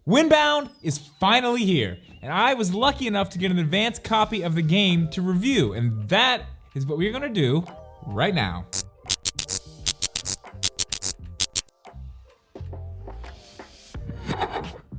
Windbound is finally here, and I was lucky enough to get an advanced copy of the game to review, and that is what we're gonna do right now.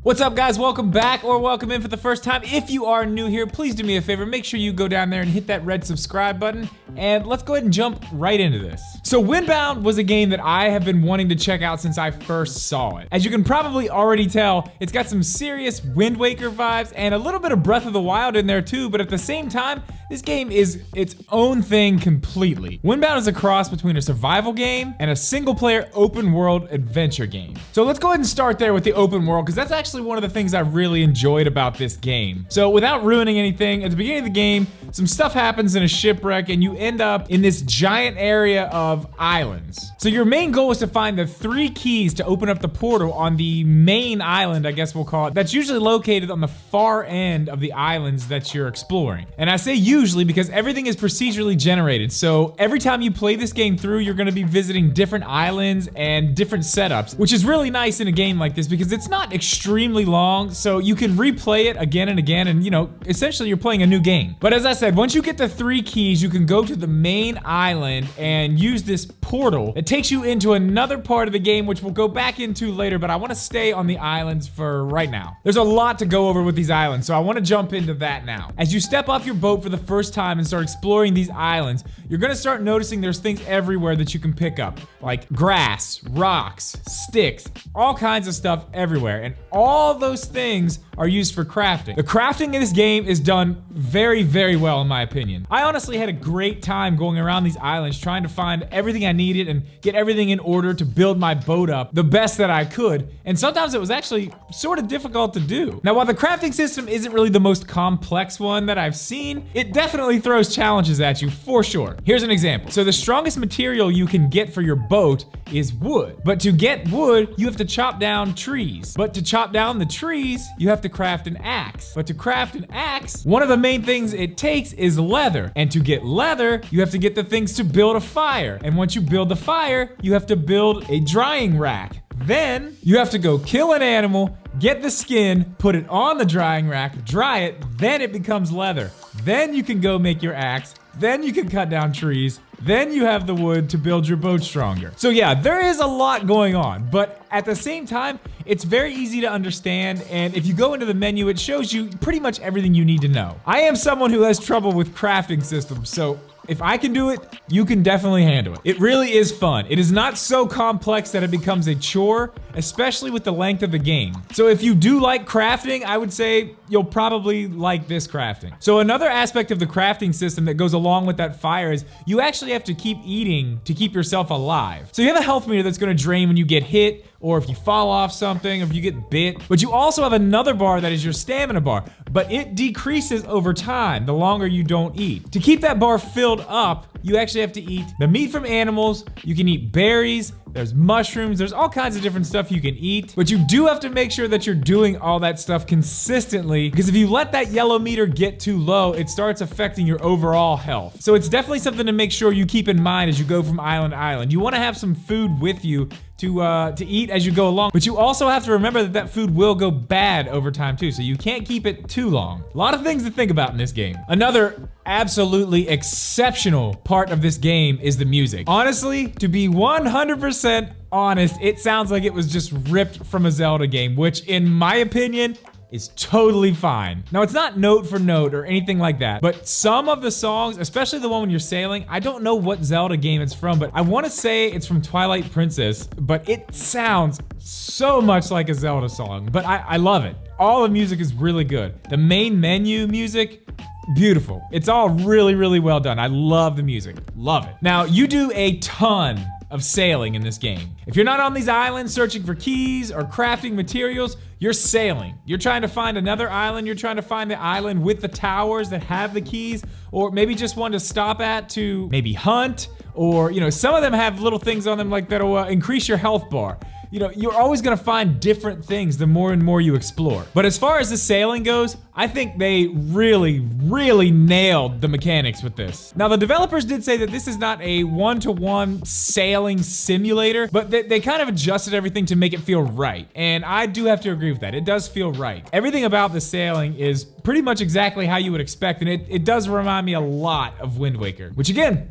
What's up, guys? Welcome back, or welcome in for the first time. If you are new here, please do me a favor, make sure you go down there and hit that red subscribe button, and let's go ahead and jump right into this. So Windbound was a game that I have been wanting to check out since I first saw it. As you can probably already tell, it's got some serious Wind Waker vibes and a little bit of Breath of the Wild in there too, but at the same time, this game is its own thing completely. Windbound is a cross between a survival game and a single player open world adventure game. So let's go ahead and start there with the open world, because that's actually one of the things I really enjoyed about this game. So without ruining anything, at the beginning of the game, some stuff happens in a shipwreck and you end up in this giant area of islands. So your main goal is to find the 3 keys to open up the portal on the main island, I guess we'll call it, that's usually located on the far end of the islands that you're exploring. And I say usually because everything is procedurally generated. So every time you play this game through, you're gonna be visiting different islands and different setups, which is really nice in a game like this because it's not extremely long, so you can replay it again and again, and you know, essentially you're playing a new game. But as I said, once you get the 3 keys, you can go to the main island and use this portal. It takes you into another part of the game, which we'll go back into later, but I wanna stay on the islands for right now. There's a lot to go over with these islands, so I wanna jump into that now. As you step off your boat for the first time and start exploring these islands, you're gonna start noticing there's things everywhere that you can pick up, like grass, rocks, sticks, all kinds of stuff everywhere, and all those things are used for crafting. The crafting in this game is done very, very well in my opinion. I honestly had a great time going around these islands trying to find everything I needed and get everything in order to build my boat up the best that I could, and sometimes it was actually sort of difficult to do. Now, while the crafting system isn't really the most complex one that I've seen, it definitely throws challenges at you for sure. Here's an example. So the strongest material you can get for your boat is wood, but to get wood, you have to chop down trees. But to chop down the trees, you have to craft an axe. But to craft an axe, one of the main things it takes is leather. And to get leather, you have to get the things to build a fire. And once you build the fire, you have to build a drying rack. Then you have to go kill an animal, get the skin, put it on the drying rack, dry it, then it becomes leather. Then you can go make your axe, then you can cut down trees, then you have the wood to build your boat stronger. So yeah, there is a lot going on, but at the same time, it's very easy to understand, and if you go into the menu, it shows you pretty much everything you need to know. I am someone who has trouble with crafting systems, so if I can do it, you can definitely handle it. It really is fun. It is not so complex that it becomes a chore, especially with the length of the game. So if you do like crafting, I would say you'll probably like this crafting. So another aspect of the crafting system that goes along with that fire is you actually have to keep eating to keep yourself alive. So you have a health meter that's gonna drain when you get hit, or if you fall off something, or if you get bit. But you also have another bar that is your stamina bar, but it decreases over time the longer you don't eat. To keep that bar filled up, you actually have to eat the meat from animals, you can eat berries, there's mushrooms, there's all kinds of different stuff you can eat, but you do have to make sure that you're doing all that stuff consistently, because if you let that yellow meter get too low, it starts affecting your overall health. So it's definitely something to make sure you keep in mind as you go from island to island. You wanna have some food with you to eat as you go along, but you also have to remember that that food will go bad over time too, so you can't keep it too long. A lot of things to think about in this game. Another absolutely exceptional part of this game is the music. Honestly, to be 100% honest, it sounds like it was just ripped from a Zelda game, which in my opinion, is totally fine. Now, it's not note for note or anything like that, but some of the songs, especially the one when you're sailing, I don't know what Zelda game it's from, but I wanna say it's from Twilight Princess, but it sounds so much like a Zelda song, but I love it. All the music is really good. The main menu music, beautiful. It's all really, really well done. I love the music, love it. Now, you do a ton of sailing in this game. If you're not on these islands searching for keys or crafting materials, you're sailing. You're trying to find another island, you're trying to find the island with the towers that have the keys, or maybe just one to stop at to maybe hunt, or you know, some of them have little things on them like that'll increase your health bar. you're always gonna find different things the more and more you explore. But as far as the sailing goes, I think they really, really nailed the mechanics with this. Now, the developers did say that this is not a one-to-one sailing simulator, but they kind of adjusted everything to make it feel right. And I do have to agree with that. It does feel right. Everything about the sailing is pretty much exactly how you would expect, and it does remind me a lot of Wind Waker, which again,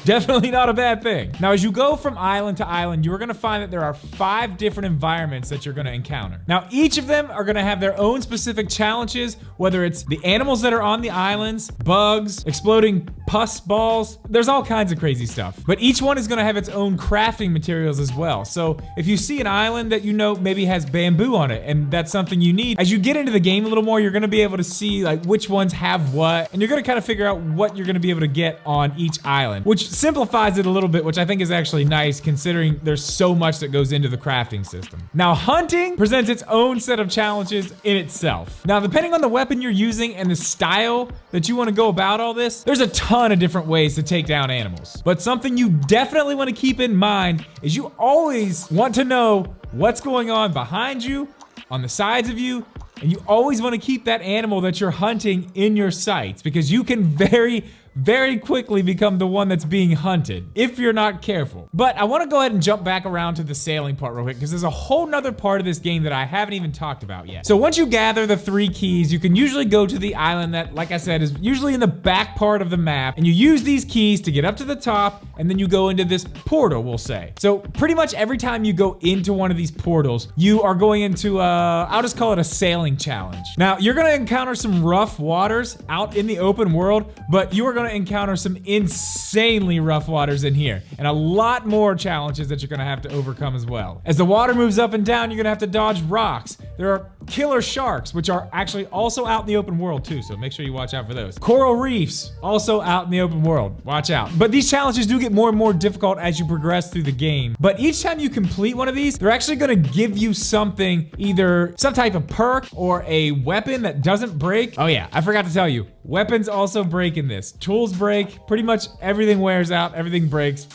definitely not a bad thing. Now, as you go from island to island, you are gonna find that there are 5 different environments that you're gonna encounter. Now, each of them are gonna have their own specific challenges, whether it's the animals that are on the islands, bugs, exploding pus balls, there's all kinds of crazy stuff. But each one is gonna have its own crafting materials as well. So if you see an island that maybe has bamboo on it, and that's something you need, as you get into the game a little more, you're gonna be able to see like which ones have what, and you're gonna kind of figure out what you're gonna be able to get on each island, which simplifies it a little bit, which I think is actually nice considering there's so much that goes into the crafting system. Now, hunting presents its own set of challenges in itself. Now, depending on the weapon you're using and the style that you want to go about all this, there's a ton of different ways to take down animals. But something you definitely want to keep in mind is you always want to know what's going on behind you, on the sides of you, and you always want to keep that animal that you're hunting in your sights, because you can very quickly become the one that's being hunted if you're not careful. But I want to go ahead and jump back around to the sailing part real quick, because there's a whole nother part of this game that I haven't even talked about yet. So once you gather the 3 keys, you can usually go to the island that, like I said, is usually in the back part of the map, and you use these keys to get up to the top, and then you go into this portal, we'll say. So pretty much every time you go into one of these portals, you are going into I'll just call it a sailing challenge. Now, you're gonna encounter some rough waters out in the open world, but you are gonna encounter some insanely rough waters in here, and a lot more challenges that you're gonna have to overcome as well. As the water moves up and down, you're gonna have to dodge rocks. There are killer sharks, which are actually also out in the open world too, so make sure you watch out for those. Coral reefs, also out in the open world. Watch out. But these challenges do get more and more difficult as you progress through the game. But each time you complete one of these, they're actually gonna give you something, either some type of perk or a weapon that doesn't break. Oh yeah, I forgot to tell you, weapons also break in this. Tools break, pretty much everything wears out, everything breaks.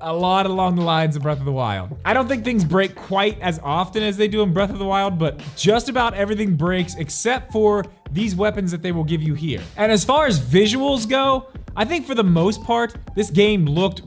A lot along the lines of Breath of the Wild. I don't think things break quite as often as they do in Breath of the Wild, but just about everything breaks except for these weapons that they will give you here. And as far as visuals go, I think for the most part, this game looked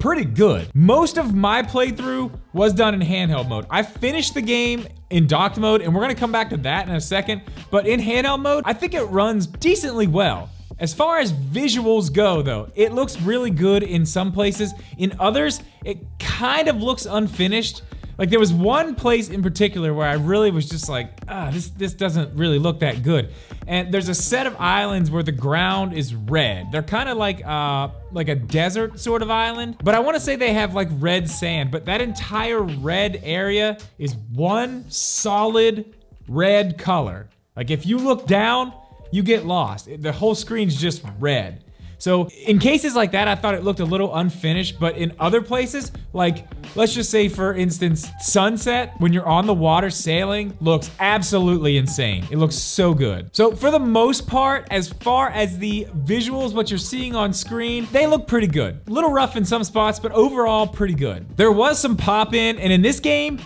pretty good. Most of my playthrough was done in handheld mode. I finished the game in docked mode, and we're gonna come back to that in a second, but in handheld mode, I think it runs decently well. As far as visuals go though, it looks really good in some places. In others, it kind of looks unfinished. Like there was one place in particular where I really was just like, this doesn't really look that good. And there's a set of islands where the ground is red. They're kind of like a desert sort of island, but I want to say they have like red sand, but that entire red area is one solid red color. Like if you look down, you get lost. The whole screen's just red. So in cases like that, I thought it looked a little unfinished, but in other places, like let's just say for instance, sunset, when you're on the water sailing, looks absolutely insane. It looks so good. So for the most part, as far as the visuals, what you're seeing on screen, they look pretty good. A little rough in some spots, but overall pretty good. There was some pop in, and in this game,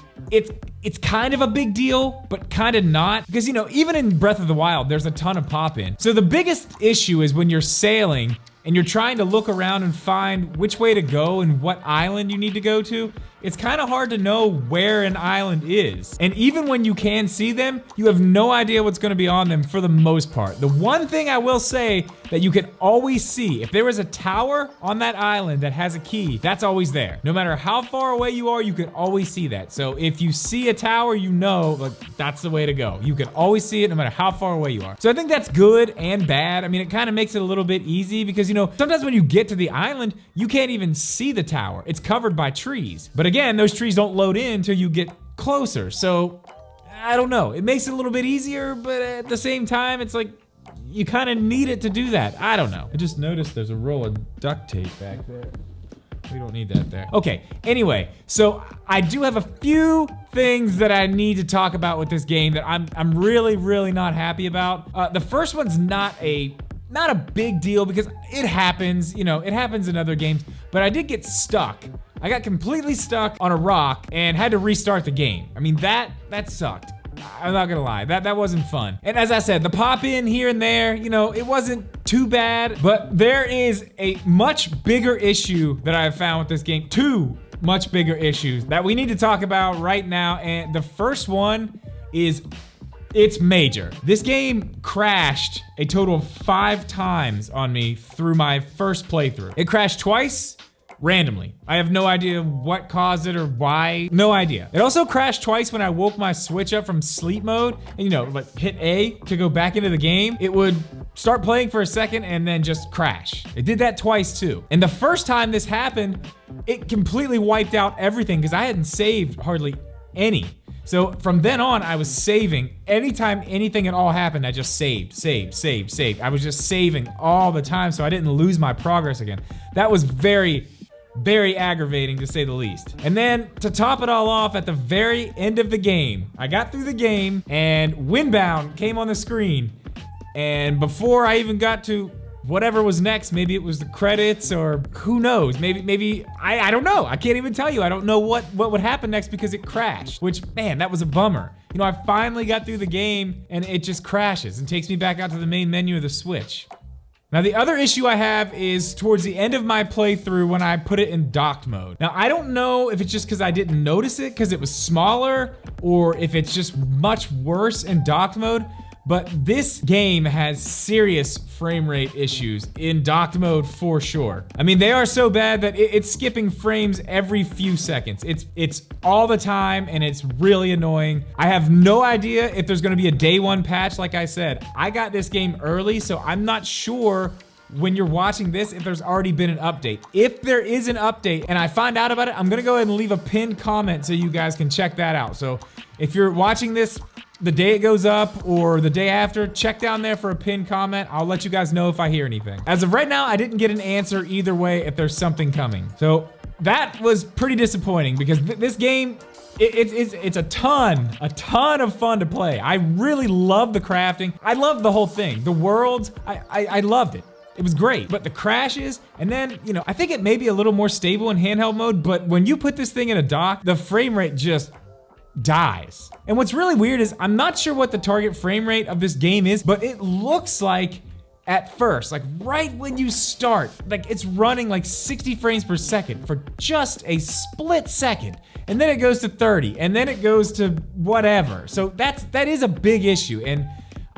it's kind of a big deal, but kind of not. Because, even in Breath of the Wild, there's a ton of pop-in. So the biggest issue is when you're sailing and you're trying to look around and find which way to go and what island you need to go to, it's kind of hard to know where an island is. And even when you can see them, you have no idea what's gonna be on them for the most part. The one thing I will say that you can always see, if there is a tower on that island that has a key, that's always there. No matter how far away you are, you can always see that. So if you see a tower, like that's the way to go. You can always see it no matter how far away you are. So I think that's good and bad. I mean, it kind of makes it a little bit easy because, sometimes when you get to the island, you can't even see the tower. It's covered by trees. But again, those trees don't load in until you get closer. So I don't know. It makes it a little bit easier, but at the same time, it's like you kind of need it to do that. I don't know. I just noticed there's a roll of duct tape back there. We don't need that there. Okay, anyway, so I do have a few things that I need to talk about with this game that I'm really, really not happy about. The first one's not a big deal because it happens, it happens in other games, but I did get stuck I got completely stuck on a rock and had to restart the game. I mean, that sucked. I'm not gonna lie, that wasn't fun. And as I said, the pop in here and there, you know, it wasn't too bad, but there is a much bigger issue that I have found with this game. Two much bigger issues that we need to talk about right now. And the first one is, it's major. This game crashed a total of 5 times on me through my first playthrough. It crashed twice randomly. I have no idea what caused it or why. No idea. It also crashed twice when I woke my Switch up from sleep mode and, you know, like hit A to go back into the game. It would start playing for a second and then just crash. It did that twice too. And the first time this happened, it completely wiped out everything because I hadn't saved hardly any. So from then on, I was saving. Anytime anything at all happened, I just saved. I was just saving all the time so I didn't lose my progress again. That was very aggravating to say the least. And then to top it all off, at the very end of the game, I got through the game and Windbound came on the screen. And before I even got to whatever was next, maybe it was the credits or who knows, maybe I don't know. I can't even tell you. I don't know what would happen next because it crashed, which, man, that was a bummer. You know, I finally got through the game and it just crashes and takes me back out to the main menu of the Switch. Now, the other issue I have is towards the end of my playthrough when I put it in docked mode. Now, I don't know if it's just because I didn't notice it because it was smaller or if it's just much worse in docked mode, but this game has serious frame rate issues in docked mode for sure. I mean, they are so bad that it's skipping frames every few seconds. It's all the time and it's really annoying. I have no idea if there's gonna be a day 1 patch. Like I said, I got this game early, so I'm not sure when you're watching this if there's already been an update. If there is an update and I find out about it, I'm gonna go ahead and leave a pinned comment so you guys can check that out. So if you're watching this the day it goes up or the day after, check down there for a pinned comment. I'll let you guys know if I hear anything. As of right now, I didn't get an answer either way if there's something coming. So that was pretty disappointing because this game, it's a ton of fun to play. I really love the crafting. I love the whole thing. The worlds, I loved it. It was great, but the crashes, and then, you know, I think it may be a little more stable in handheld mode, but when you put this thing in a dock, the frame rate just dies. And what's really weird is I'm not sure what the target frame rate of this game is, but it looks like at first, like right when you start, like it's running like 60 frames per second for just a split second. And then it goes to 30, and then it goes to whatever. So that is a big issue. And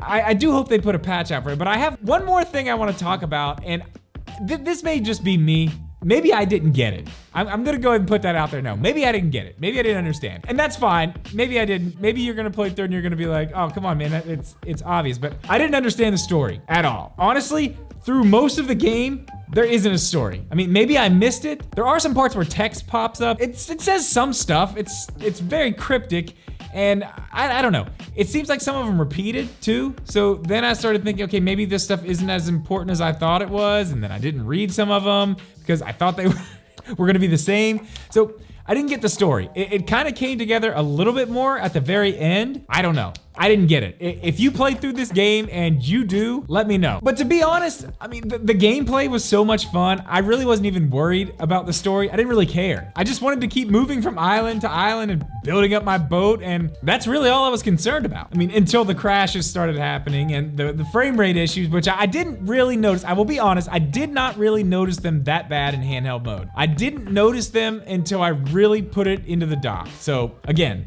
I do hope they put a patch out for it, but I have one more thing I want to talk about, and this may just be me. Maybe I didn't get it. I'm gonna go ahead and put that out there now. Maybe I didn't get it. Maybe I didn't understand. And that's fine. Maybe I didn't. Maybe you're gonna play through and you're gonna be like, oh, come on, man, it's obvious. But I didn't understand the story at all. Honestly, through most of the game, there isn't a story. I mean, maybe I missed it. There are some parts where text pops up. It says some stuff. It's very cryptic. And I don't know. It seems like some of them repeated too. So then I started thinking, okay, maybe this stuff isn't as important as I thought it was. And then I didn't read some of them because I thought they were gonna be the same. So I didn't get the story. It kind of came together a little bit more at the very end. I don't know. I didn't get it. If you played through this game and you do, let me know. But to be honest, I mean, the gameplay was so much fun. I really wasn't even worried about the story. I didn't really care. I just wanted to keep moving from island to island and building up my boat, and that's really all I was concerned about. I mean, until the crashes started happening and the frame rate issues, which I didn't really notice. I will be honest, I did not really notice them that bad in handheld mode. I didn't notice them until I really put it into the dock. So again,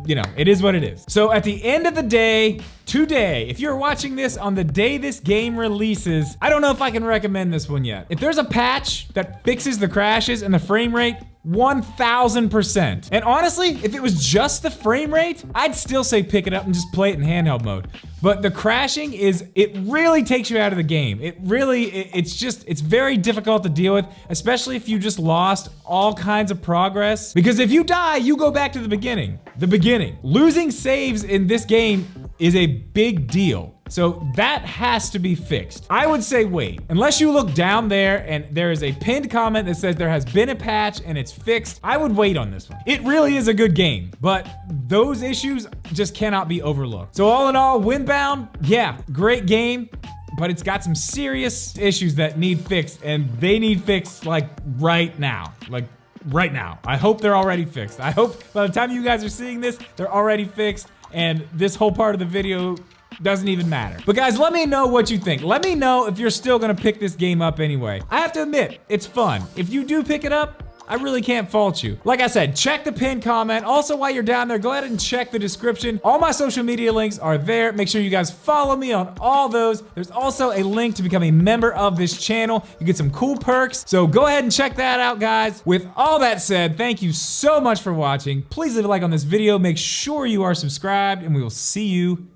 you know, it is what it is. So at the end of the day, today, if you're watching this on the day this game releases, I don't know if I can recommend this one yet. If there's a patch that fixes the crashes and the frame rate, 1000%. And honestly, if it was just the frame rate, I'd still say pick it up and just play it in handheld mode. But the crashing it really takes you out of the game. It's very difficult to deal with, especially if you just lost all kinds of progress. Because if you die, you go back to the beginning. Losing saves in this game is a big deal. So that has to be fixed. I would say wait, unless you look down there and there is a pinned comment that says there has been a patch and it's fixed, I would wait on this one. It really is a good game, but those issues just cannot be overlooked. So all in all, Windbound, yeah, great game, but it's got some serious issues that need fixed, and they need fixed like right now. Like right now. I hope they're already fixed. I hope by the time you guys are seeing this, they're already fixed and this whole part of the video doesn't even matter. But guys, let me know what you think. Let me know if you're still gonna pick this game up anyway. I have to admit, it's fun. If you do pick it up, I really can't fault you. Like I said, check the pinned comment. Also, while you're down there, go ahead and check the description. All my social media links are there. Make sure you guys follow me on all those. There's also a link to become a member of this channel. You get some cool perks. So go ahead and check that out, guys. With all that said, thank you so much for watching. Please leave a like on this video. Make sure you are subscribed, and we will see you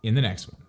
in the next one.